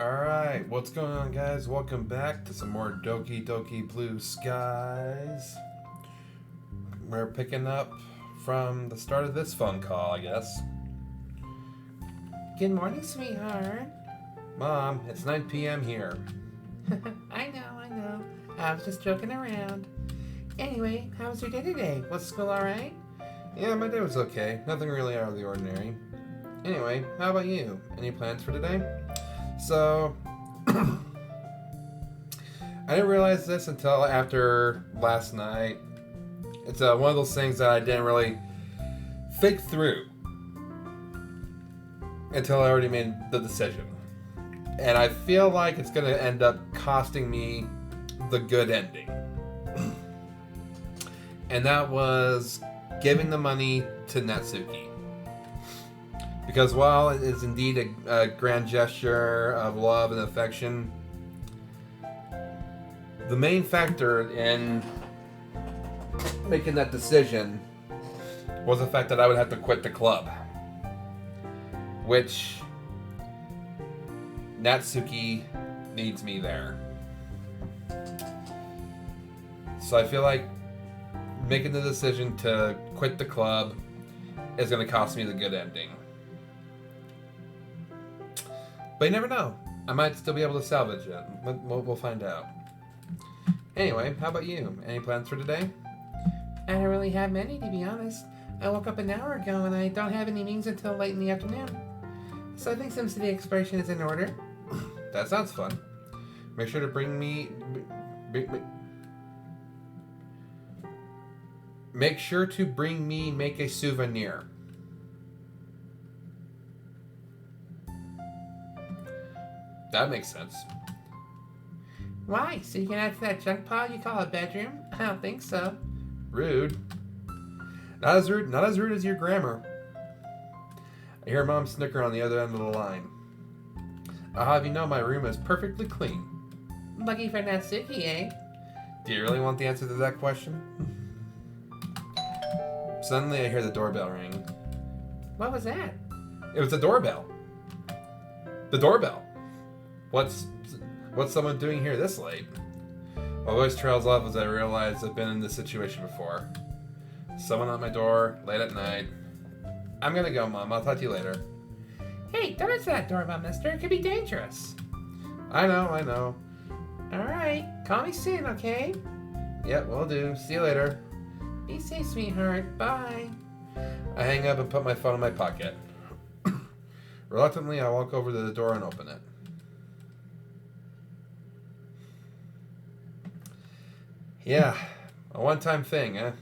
Alright, what's going on, guys? Welcome back to some more Doki Doki Blue Skies. We're picking up from the start of this phone call, I guess. Good morning, sweetheart. Mom, it's 9 p.m. here. I know. I was just joking around. Anyway, how was your day today? Was school alright? Yeah, my day was okay. Nothing really out of the ordinary. Anyway, how about you? Any plans for today? So, I didn't realize this until after last night. It's one of those things that I didn't really think through until I already made the decision. And I feel like it's going to end up costing me the good ending. And that was giving the money to Natsuki. Because while it is indeed a grand gesture of love and affection, the main factor in making that decision was the fact that I would have to quit the club. Which Natsuki needs me there. So I feel like making the decision to quit the club is going to cost me the good ending. But you never know. I might still be able to salvage it. We'll find out. Anyway, how about you? Any plans for today? I don't really have many, to be honest. I woke up an hour ago and I don't have any meetings until late in the afternoon. So I think some city exploration is in order. That sounds fun. Make sure to bring me... Make sure to bring me make a souvenir. That makes sense. Why? So you can add to that junk pile you call a bedroom? I don't think so. Rude. Not as rude as your grammar. I hear Mom snicker on the other end of the line. I'll have you know my room is perfectly clean. Lucky for Natsuki, eh? Do you really want the answer to that question? Suddenly I hear the doorbell ring. What was that? It was the doorbell. The doorbell. What's someone doing here this late? My voice trails off as I realize I've been in this situation before. Someone at my door, late at night. I'm gonna go, Mom. I'll talk to you later. Hey, don't answer that doorbell, mister. It could be dangerous. I know. Alright, call me soon, okay? Yep, will do. See you later. Be safe, sweetheart. Bye. I hang up and put my phone in my pocket. Reluctantly, I walk over to the door and open it. Yeah, a one-time thing, eh?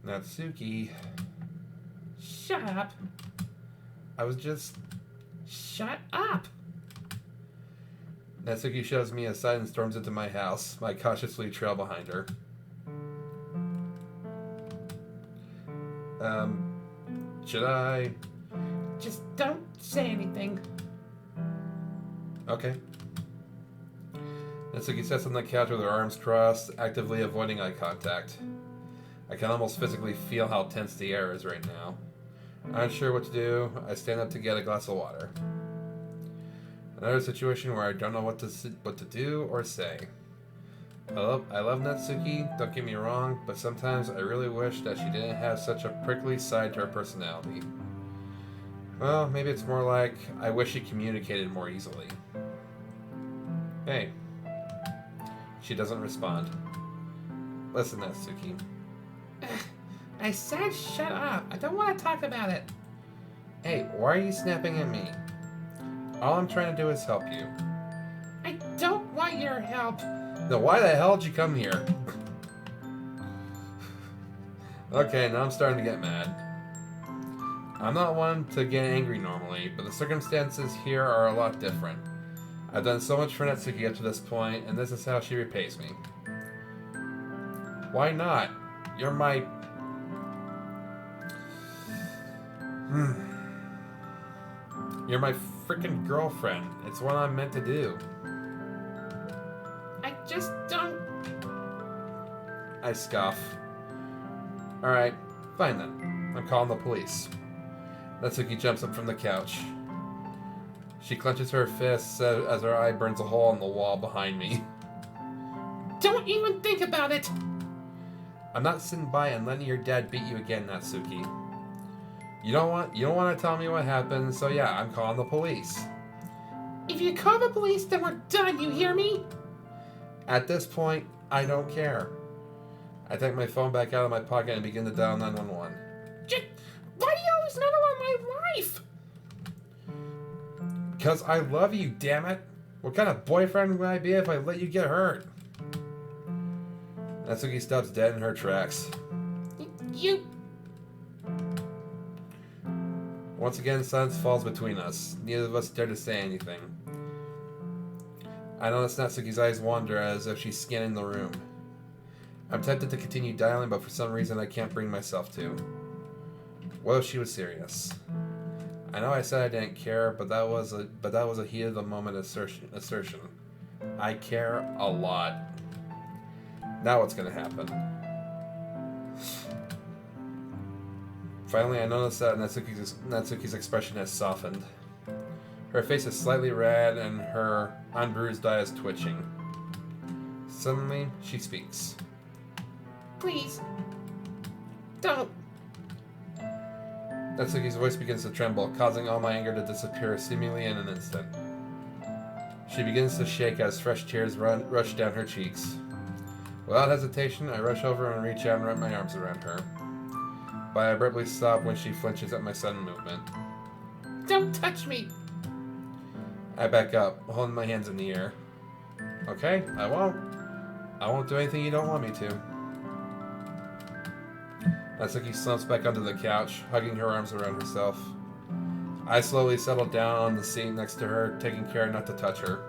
Natsuki. Shut up. I was just... Shut up. Natsuki shoves me aside and storms into my house. I cautiously trail behind her. Should I... Just don't say anything. Okay. Natsuki sits on the couch with her arms crossed, actively avoiding eye contact. I can almost physically feel how tense the air is right now. Unsure what to do, I stand up to get a glass of water. Another situation where I don't know what to do or say. I love Natsuki, don't get me wrong, but sometimes I really wish that she didn't have such a prickly side to her personality. Well, maybe it's more like I wish she communicated more easily. Hey. She doesn't respond. Listen, Natsuki. I said shut up. I don't want to talk about it. Hey, why are you snapping at me? All I'm trying to do is help you. I don't want your help. Then why the hell did you come here? Okay, now I'm starting to get mad. I'm not one to get angry normally, but the circumstances here are a lot different. I've done so much for Natsuki up to this point, and this is how she repays me. Why not? You're my... You're my freaking girlfriend. It's what I'm meant to do. I just don't... I scoff. Alright, fine then. I'm calling the police. Natsuki jumps up from the couch. She clenches her fists as her eye burns a hole in the wall behind me. Don't even think about it! I'm not sitting by and letting your dad beat you again, Natsuki. You don't want to tell me what happened, so yeah, I'm calling the police. If you call the police, then we're done, you hear me? At this point, I don't care. I take my phone back out of my pocket and begin to dial 911. Why do you always know about my life? Because I love you, damn it. What kind of boyfriend would I be if I let you get hurt? Natsuki stops dead in her tracks. You... Once again, silence falls between us. Neither of us dare to say anything. I notice Natsuki's eyes wander as if she's scanning the room. I'm tempted to continue dialing, but for some reason I can't bring myself to. What if she was serious? I know I said I didn't care, but that was a heat of the moment assertion. I care a lot. Now what's gonna happen? Finally, I notice that Natsuki's expression has softened. Her face is slightly red, and her unbruised eye is twitching. Suddenly, she speaks. Please. Don't. Natsuki's voice begins to tremble, causing all my anger to disappear seemingly in an instant. She begins to shake as fresh tears rush down her cheeks. Without hesitation, I rush over and reach out and wrap my arms around her. But I abruptly stop when she flinches at my sudden movement. Don't touch me! I back up, holding my hands in the air. Okay, I won't. I won't do anything you don't want me to. Natsuki slumps back onto the couch, hugging her arms around herself. I slowly settle down on the seat next to her, taking care not to touch her.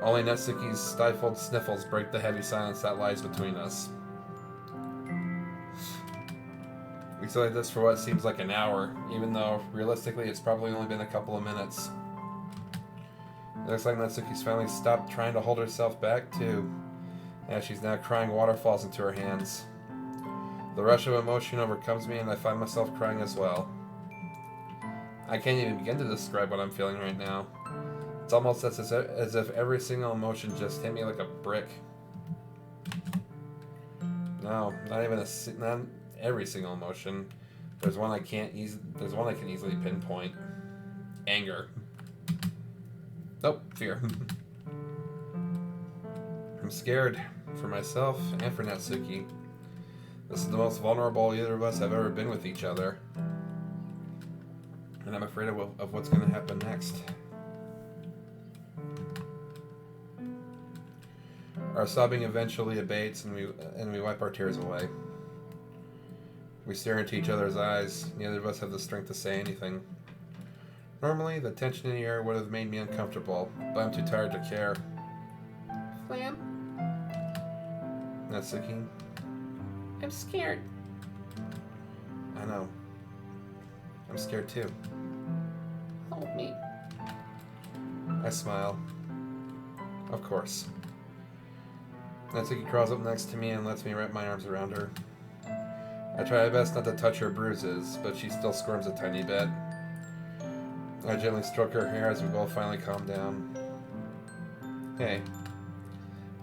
Only Natsuki's stifled sniffles break the heavy silence that lies between us. We stay like this for what seems like an hour, even though, realistically, it's probably only been a couple of minutes. It looks like Natsuki's finally stopped trying to hold herself back, too, as she's now crying waterfalls into her hands. The rush of emotion overcomes me, and I find myself crying as well. I can't even begin to describe what I'm feeling right now. It's almost as if every single emotion just hit me like a brick. No, not every single emotion. There's one I can easily pinpoint. Anger. Nope, fear. I'm scared for myself and for Natsuki. This is the most vulnerable either of us have ever been with each other. And I'm afraid of what's going to happen next. Our sobbing eventually abates, and we wipe our tears away. We stare into each other's eyes. Neither of us have the strength to say anything. Normally, the tension in the air would have made me uncomfortable, but I'm too tired to care. Flam? Natsuki? I'm scared. I know. I'm scared too. Hold me. I smile. Of course. Natsuki crawls up next to me and lets me wrap my arms around her. I try my best not to touch her bruises, but she still squirms a tiny bit. I gently stroke her hair as we both finally calm down. Hey.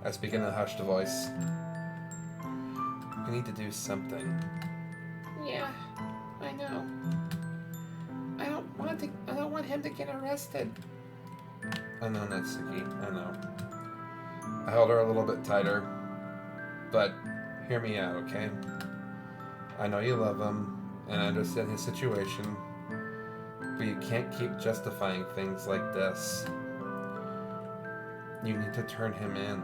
I speak in a hushed voice. We need to do something. Yeah, I know. I don't want him to get arrested. I know, Natsuki. I know. I held her a little bit tighter. But hear me out, okay? I know you love him, and I understand his situation. But you can't keep justifying things like this. You need to turn him in.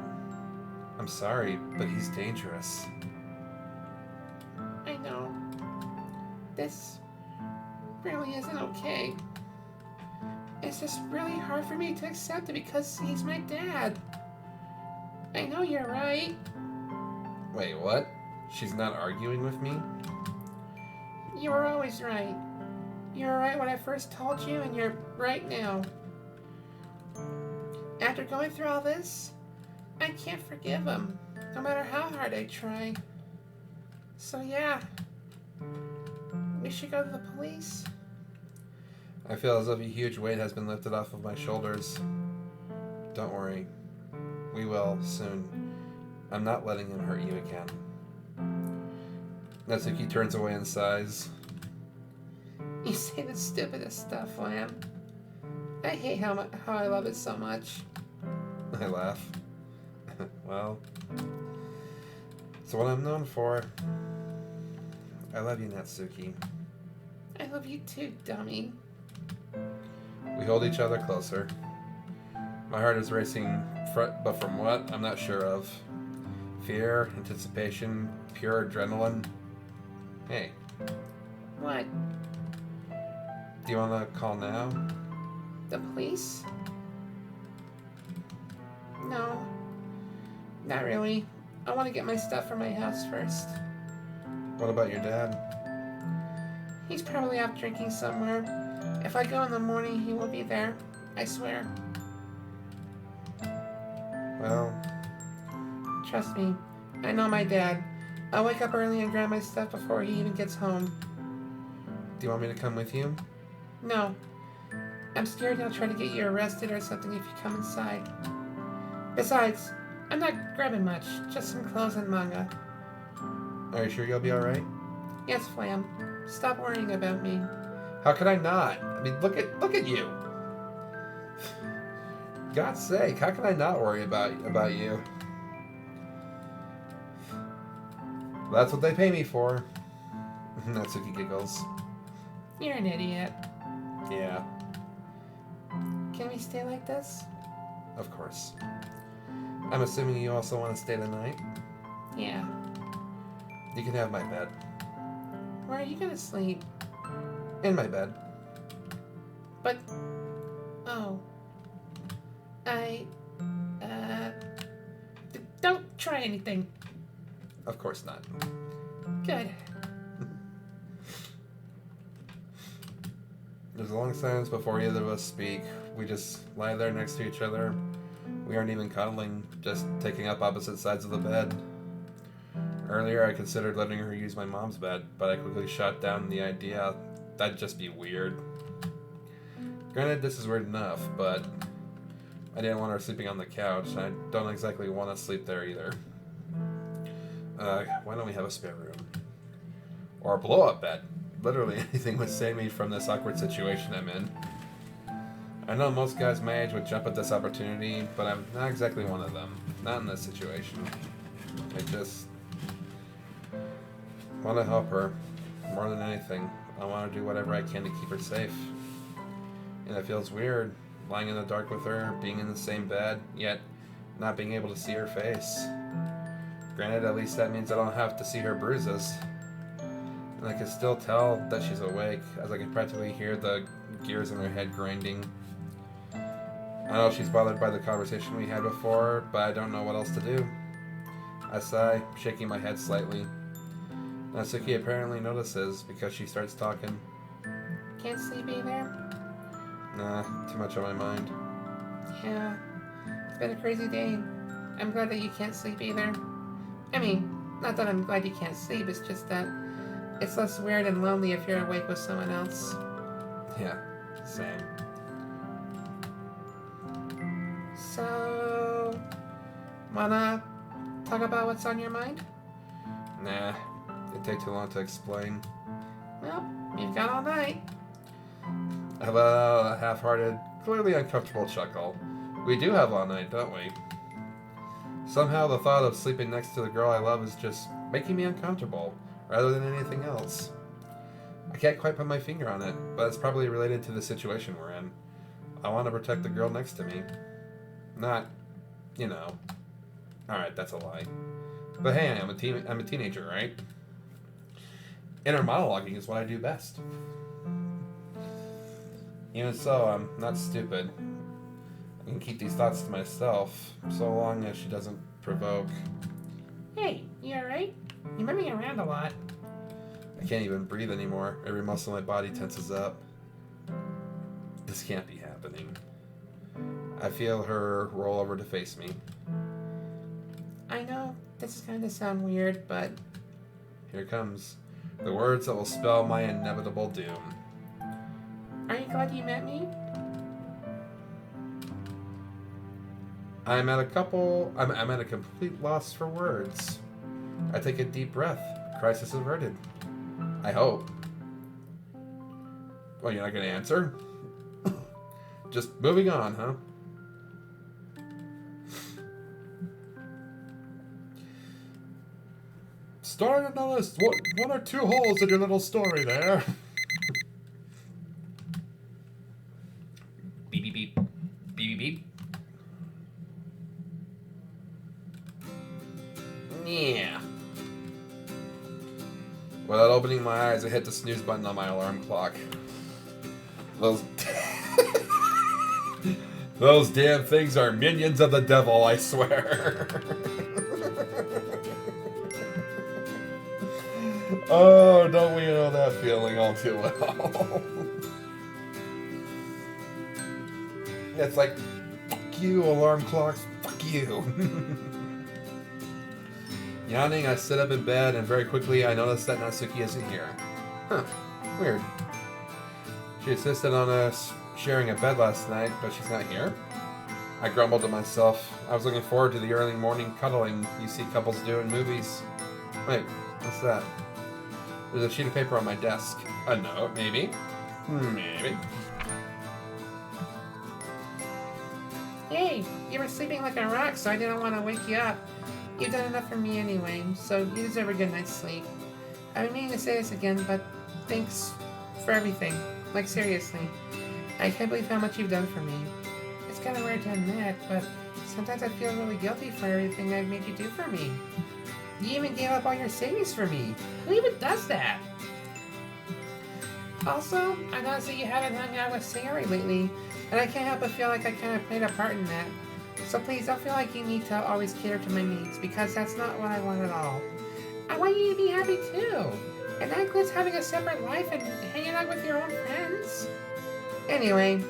I'm sorry, but he's dangerous. I know. This really isn't okay. It's just really hard for me to accept it because he's my dad. I know you're right. Wait, what? She's not arguing with me? You were always right. You were right when I first told you, and you're right now. After going through all this, I can't forgive him, no matter how hard I try. So yeah, we should go to the police. I feel as if a huge weight has been lifted off of my shoulders. Don't worry. We will, soon. I'm not letting him hurt you again. Natsuki turns away and sighs. You say the stupidest stuff, Lamb. I hate how I love it so much. I laugh. Well, so what I'm known for. I love you, Natsuki. I love you too, dummy. We hold each other closer. My heart is racing, but from what? I'm not sure of. Fear, anticipation, pure adrenaline. Hey. What? Do you want to call now? The police? No. Not really. I want to get my stuff from my house first. What about your dad? He's probably out drinking somewhere. If I go in the morning, he will be there. I swear. Well, Trust me. I know my dad. I'll wake up early and grab my stuff before he even gets home. do you want me to come with you? No. I'm scared he'll try to get you arrested or something if you come inside. Besides, I'm not grabbing much. Just some clothes and manga. Are you sure you'll be alright? Yes, Flam. Stop worrying about me. How could I not? I mean, look at you. God's sake, how can I not worry about you? That's what they pay me for. Natsuki giggles. You're an idiot. Yeah, Can we stay like this? of course. I'm assuming you also want to stay the night? Yeah. You can have my bed. Where are you gonna sleep? In my bed. But... Oh. Don't try anything. Of course not. Good. There's a long silence before either of us speak. We just lie there next to each other. We aren't even cuddling, just taking up opposite sides of the bed. Earlier, I considered letting her use my mom's bed, but I quickly shot down the idea that'd just be weird. Granted, this is weird enough, but I didn't want her sleeping on the couch, and I don't exactly want to sleep there either. Why don't we have a spare room? Or a blow-up bed. Literally anything would save me from this awkward situation I'm in. I know most guys my age would jump at this opportunity, but I'm not exactly one of them. Not in this situation. I just want to help her. More than anything, I want to do whatever I can to keep her safe. And it feels weird, lying in the dark with her, being in the same bed, yet not being able to see her face. Granted, at least that means I don't have to see her bruises. And I can still tell that she's awake, as I can practically hear the gears in her head grinding. I know she's bothered by the conversation we had before, but I don't know what else to do. I sigh, shaking my head slightly. Natsuki apparently notices, because she starts talking. Can't sleep either? Nah, too much on my mind. Yeah. It's been a crazy day. I'm glad that you can't sleep either. I mean, not that I'm glad you can't sleep, it's just that it's less weird and lonely if you're awake with someone else. Yeah, same. So, wanna talk about what's on your mind? Nah, it'd take too long to explain. Well, you've got all night. I let out a half-hearted, clearly uncomfortable chuckle. We do have all night, don't we? Somehow the thought of sleeping next to the girl I love is just making me uncomfortable, rather than anything else. I can't quite put my finger on it, but it's probably related to the situation we're in. I want to protect the girl next to me. Not, you know. Alright, that's a lie. But hey, I'm a teenager, right? Inner monologuing is what I do best. Even so, I'm not stupid. I can keep these thoughts to myself, so long as she doesn't provoke. Hey, you alright? You're moving around a lot. I can't even breathe anymore. Every muscle in my body tenses up. This can't be happening. I feel her roll over to face me. I know, this is going to sound weird, but... Here comes the words that will spell my inevitable doom. Are you glad you met me? I'm at a complete loss for words. I take a deep breath. Crisis averted. I hope. Well, you're not going to answer? Just moving on, huh? Starting to notice one or two holes in your little story there. Beep, beep, beep. Beep, beep, beep. Yeah. Without opening my eyes, I hit the snooze button on my alarm clock. Those damn things are minions of the devil, I swear. Oh, don't we know that feeling all too well? It's like, fuck you, alarm clocks, fuck you. Yawning, I sit up in bed, and very quickly I notice that Natsuki isn't here. Huh, weird. She insisted on us sharing a bed last night, but she's not here. I grumbled to myself. I was looking forward to the early morning cuddling you see couples do in movies. Wait, what's that? There's a sheet of paper on my desk. A note, maybe? Maybe. Hey, you were sleeping like a rock, so I didn't want to wake you up. You've done enough for me anyway, so you deserve a good night's sleep. I've been meaning to say this again, but thanks for everything. Like, seriously. I can't believe how much you've done for me. It's kind of weird to admit, but sometimes I feel really guilty for everything I've made you do for me. You even gave up all your savings for me. Who even does that? Also, I noticed that you haven't hung out with Sayori lately, and I can't help but feel like I kind of played a part in that. So please don't feel like you need to always cater to my needs, because that's not what I want at all. I want you to be happy too, and that includes having a separate life and hanging out with your own friends. Anyway,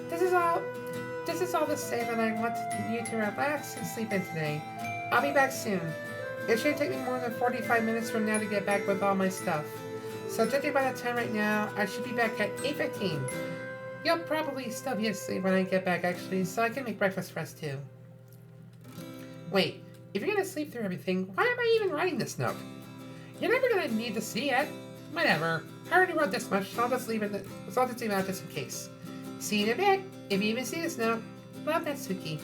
this is all to say that I want you to relax and sleep in today. I'll be back soon. It shouldn't take me more than 45 minutes from now to get back with all my stuff. So judging by the time right now, I should be back at 8:15. You'll probably still be asleep when I get back, actually, so I can make breakfast for us, too. Wait, if you're gonna sleep through everything, why am I even writing this note? You're never gonna need to see it. Whatever. I already wrote this much, so I'll just leave it out just in case. See you in a bit. If you even see this note, love, Natsuki.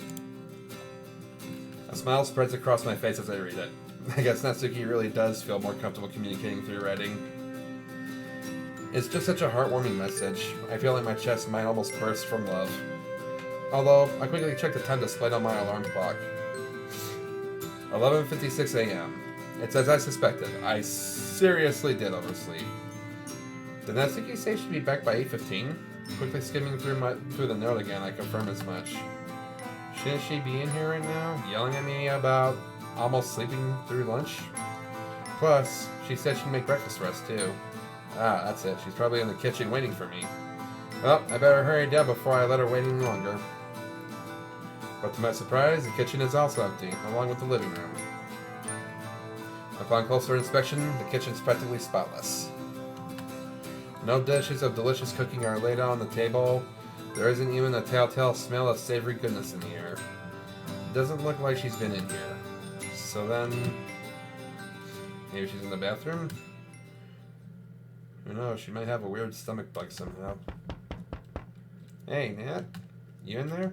A smile spreads across my face as I read it. I guess Natsuki really does feel more comfortable communicating through writing. It's just such a heartwarming message. I feel like my chest might almost burst from love. Although, I quickly checked the time displayed on my alarm clock. 11:56 a.m. It's as I suspected. I seriously did oversleep. Did Natsuki say she'd be back by 8:15? Quickly skimming through the note again, I confirm as much. Shouldn't she be in here right now, yelling at me about almost sleeping through lunch? Plus, she said she'd make breakfast for us too. Ah, that's it. She's probably in the kitchen waiting for me. Well, I better hurry down before I let her wait any longer. But to my surprise, the kitchen is also empty, along with the living room. Upon closer inspection, the kitchen's practically spotless. No dishes of delicious cooking are laid out on the table. There isn't even a telltale smell of savory goodness in the air. It doesn't look like she's been in here. So then, maybe she's in the bathroom? Who knows, she might have a weird stomach bug somehow. Hey, Nat? You in there?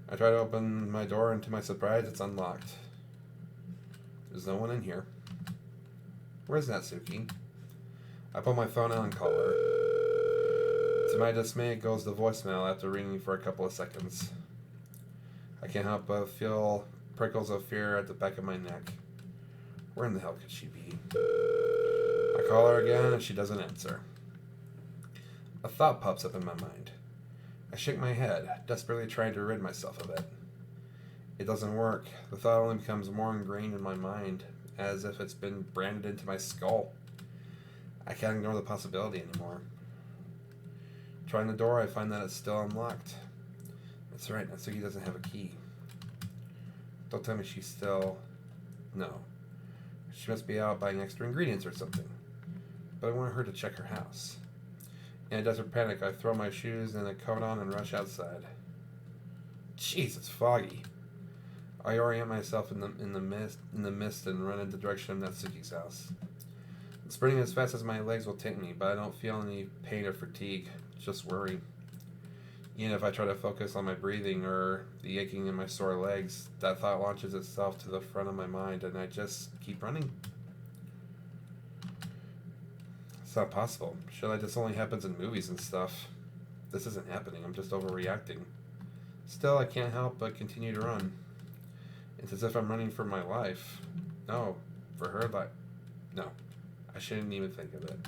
I try to open my door, and to my surprise, it's unlocked. There's no one in here. Where's Natsuki? I pull my phone out and call her. To my dismay, it goes to voicemail after ringing for a couple of seconds. I can't help but feel prickles of fear at the back of my neck. Where in the hell could she be? I call her again, and she doesn't answer. A thought pops up in my mind. I shake my head, desperately trying to rid myself of it. It doesn't work. The thought only becomes more ingrained in my mind, as if it's been branded into my skull. I can't ignore the possibility anymore. Trying the door, I find that it's still unlocked. That's right, Natsuki doesn't have a key. Don't tell me she's still... No. She must be out buying extra ingredients or something. But I want her to check her house. In a desperate panic, I throw my shoes and a coat on and rush outside. Jeez, it's foggy. I orient myself in the mist and run in the direction of Natsuki's house. I'm sprinting as fast as my legs will take me, but I don't feel any pain or fatigue, just worry. Even if I try to focus on my breathing or the aching in my sore legs, that thought launches itself to the front of my mind and I just keep running. It's not possible. Shit like this only happens in movies and stuff. This isn't happening, I'm just overreacting. Still, I can't help but continue to run. It's as if I'm running for my life. No, for her life. No, I shouldn't even think of it.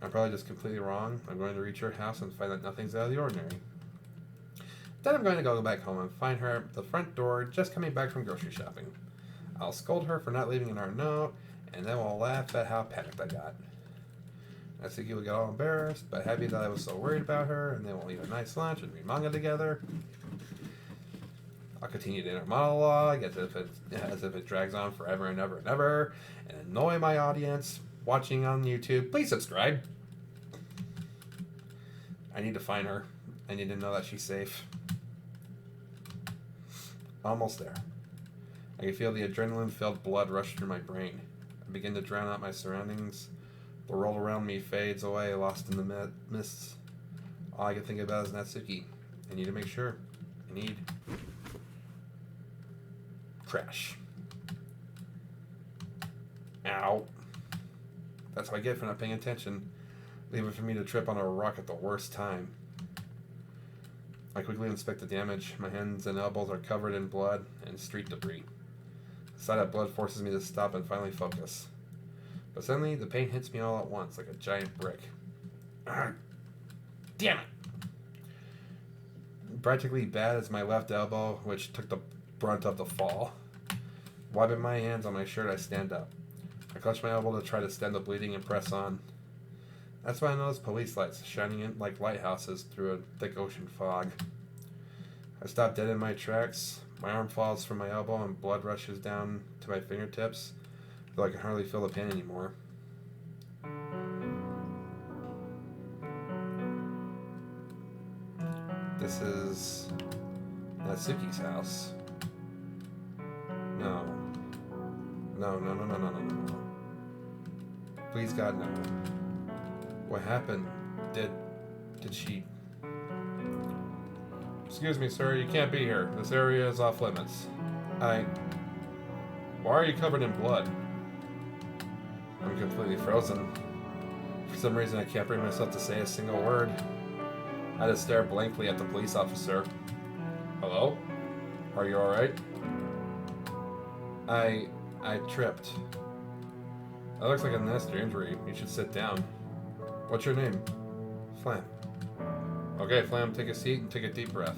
I'm probably just completely wrong. I'm going to reach her house and find that nothing's out of the ordinary. Then I'm going to go back home and find her at the front door just coming back from grocery shopping. I'll scold her for not leaving her a note, and then we'll laugh at how panicked I got. Natsuki will get all embarrassed, but happy that I was so worried about her, and then we'll eat a nice lunch and read manga together. I'll continue the inner monologue as if it drags on forever and ever and ever, and annoy my audience watching on YouTube. Please subscribe. I need to find her. I need to know that she's safe. Almost there. I can feel the adrenaline-filled blood rush through my brain. I begin to drown out my surroundings. The world around me fades away, lost in the mists. All I can think about is Natsuki. I need to make sure. I need... Crash. Ow. That's what I get for not paying attention. Leaving for me to trip on a rock at the worst time. I quickly inspect the damage. My hands and elbows are covered in blood and street debris. The sight of blood forces me to stop and finally focus. But suddenly, the pain hits me all at once, like a giant brick. Damn it! Practically bad as my left elbow, which took the brunt of the fall. Wiping my hands on my shirt, I stand up. I clutch my elbow to try to stem the bleeding and press on. That's when I notice police lights shining in like lighthouses through a thick ocean fog. I stop dead in my tracks. My arm falls from my elbow and blood rushes down to my fingertips, though I can hardly feel the pain anymore. This is Natsuki's house. No. No. Please, God, no. What happened? Did she... Excuse me, sir, you can't be here. This area is off limits. Why are you covered in blood? I'm completely frozen. For some reason, I can't bring myself to say a single word. I just stare blankly at the police officer. Hello? Are you alright? I tripped. That looks like a nasty injury. You should sit down. What's your name? Flam. Okay, Flam, take a seat and take a deep breath.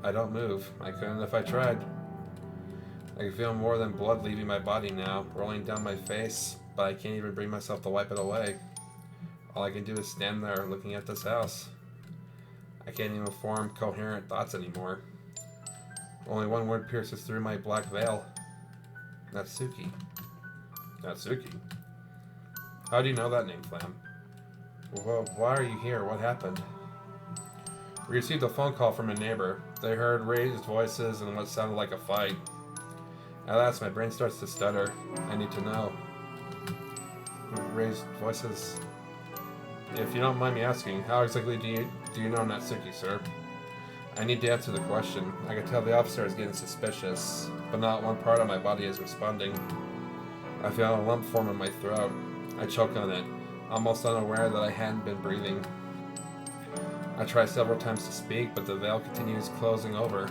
I don't move. I couldn't if I tried. I can feel more than blood leaving my body now, rolling down my face, but I can't even bring myself to wipe it away. All I can do is stand there looking at this house. I can't even form coherent thoughts anymore. Only one word pierces through my black veil. Natsuki. Natsuki? How do you know that name, Flam? Well, why are you here? What happened? We received a phone call from a neighbor. They heard raised voices and what sounded like a fight. At last, my brain starts to stutter. I need to know. Raised voices? If you don't mind me asking, how exactly do you know Natsuki, sir? I need to answer the question. I can tell the officer is getting suspicious, but not one part of my body is responding. I feel a lump form in my throat. I choke on it, almost unaware that I hadn't been breathing. I try several times to speak, but the veil continues closing over.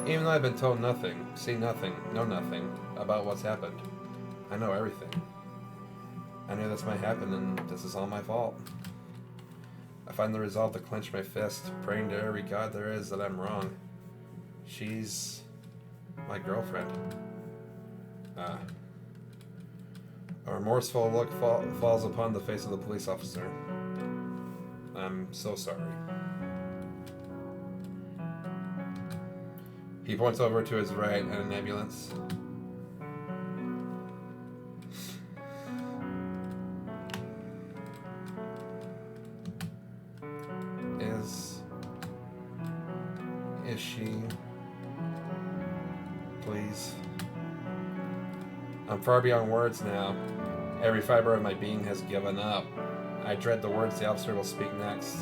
Even though I've been told nothing, see nothing, know nothing about what's happened, I know everything. I knew this might happen, and this is all my fault. I find the resolve to clench my fist, praying to every god there is that I'm wrong. She's my girlfriend. A remorseful look falls upon the face of the police officer. I'm so sorry. He points over to his right at an ambulance. is she? Please. I'm far beyond words now. Every fiber of my being has given up. I dread the words the officer will speak next.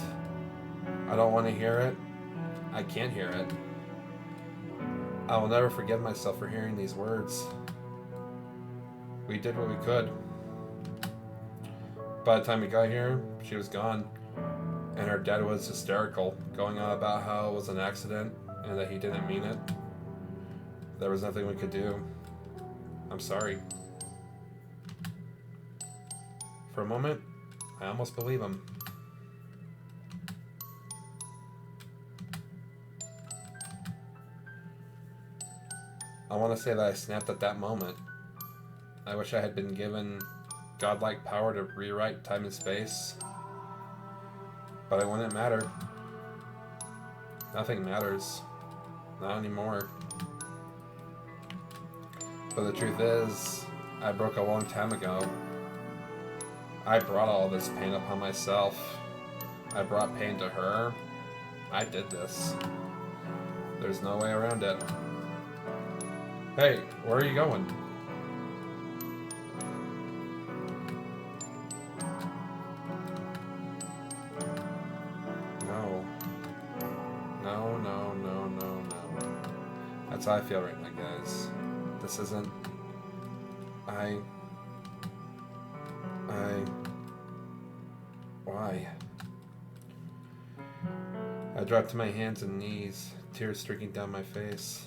I don't want to hear it. I can't hear it. I will never forgive myself for hearing these words. We did what we could. By the time we got here, she was gone. And her dad was hysterical, going on about how it was an accident and that he didn't mean it. There was nothing we could do. I'm sorry. For a moment, I almost believe him. I want to say that I snapped at that moment. I wish I had been given godlike power to rewrite time and space. But it wouldn't matter. Nothing matters. Not anymore. But the truth is, I broke a long time ago. I brought all this pain upon myself. I brought pain to her. I did this. There's no way around it. Hey, where are you going? No. No, no, no, no, no. That's how I feel right now, guys. This isn't... Why? I dropped to my hands and knees, tears streaking down my face.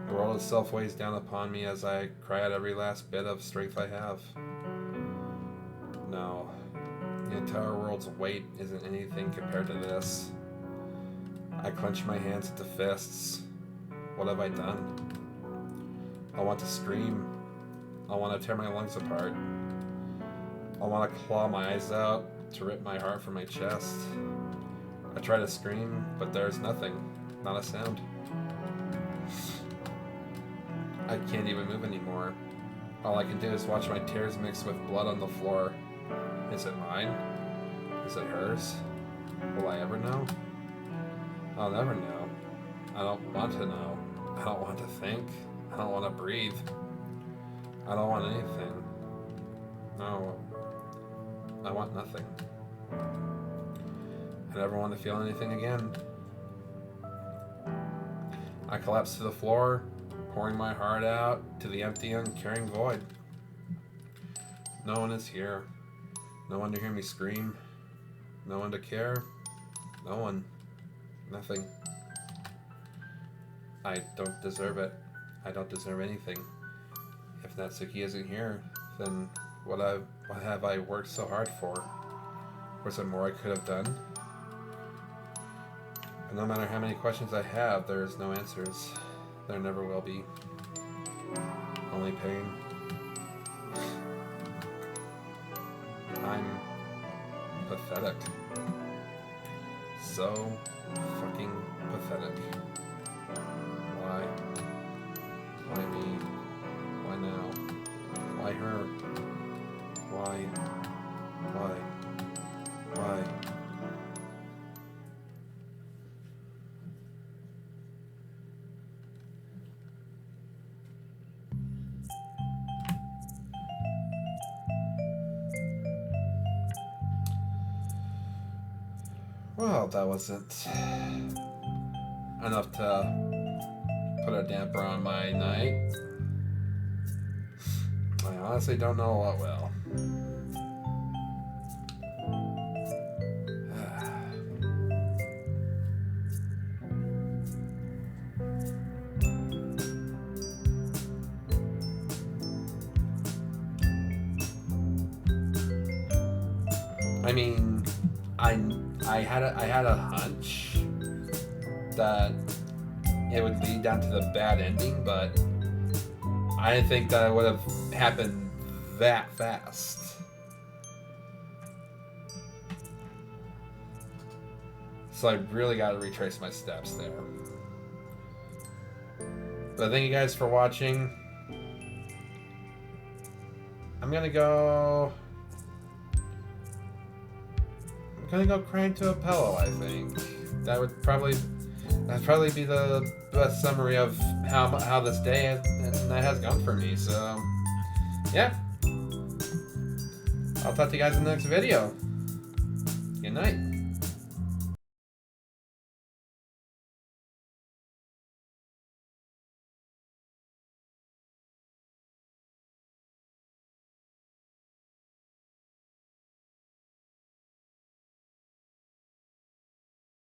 The world itself weighs down upon me as I cry out every last bit of strength I have. No, the entire world's weight isn't anything compared to this. I clench my hands into fists. What have I done? I want to scream. I want to tear my lungs apart. I want to claw my eyes out to rip my heart from my chest. I try to scream, but there's nothing. Not a sound. I can't even move anymore. All I can do is watch my tears mix with blood on the floor. Is it mine? Is it hers? Will I ever know? I'll never know. I don't want to know. I don't want to think. I don't want to breathe. I don't want anything. No. I want nothing. I never want to feel anything again. I collapse to the floor, pouring my heart out to the empty, uncaring void. No one is here. No one to hear me scream. No one to care. No one. Nothing. I don't deserve it. I don't deserve anything. If Natsuki isn't here, then what have I worked so hard for? Was there more I could have done? And no matter how many questions I have, there's no answers. There never will be. Only pain. I'm pathetic. So fucking pathetic. Why? Why me? Why now? Why her? Why? Why? Why? Well, that wasn't enough to put a damper on my night. I honestly don't know what will. I mean, I had a hunch that it would lead down to the bad ending, but I didn't think that it would have happened that fast. So I really got to retrace my steps there. But thank you guys for watching. I'm gonna go cry into a pillow, I think. That would probably That'd probably be the best summary of how this day and night has gone for me. So, yeah. I'll talk to you guys in the next video. Good night.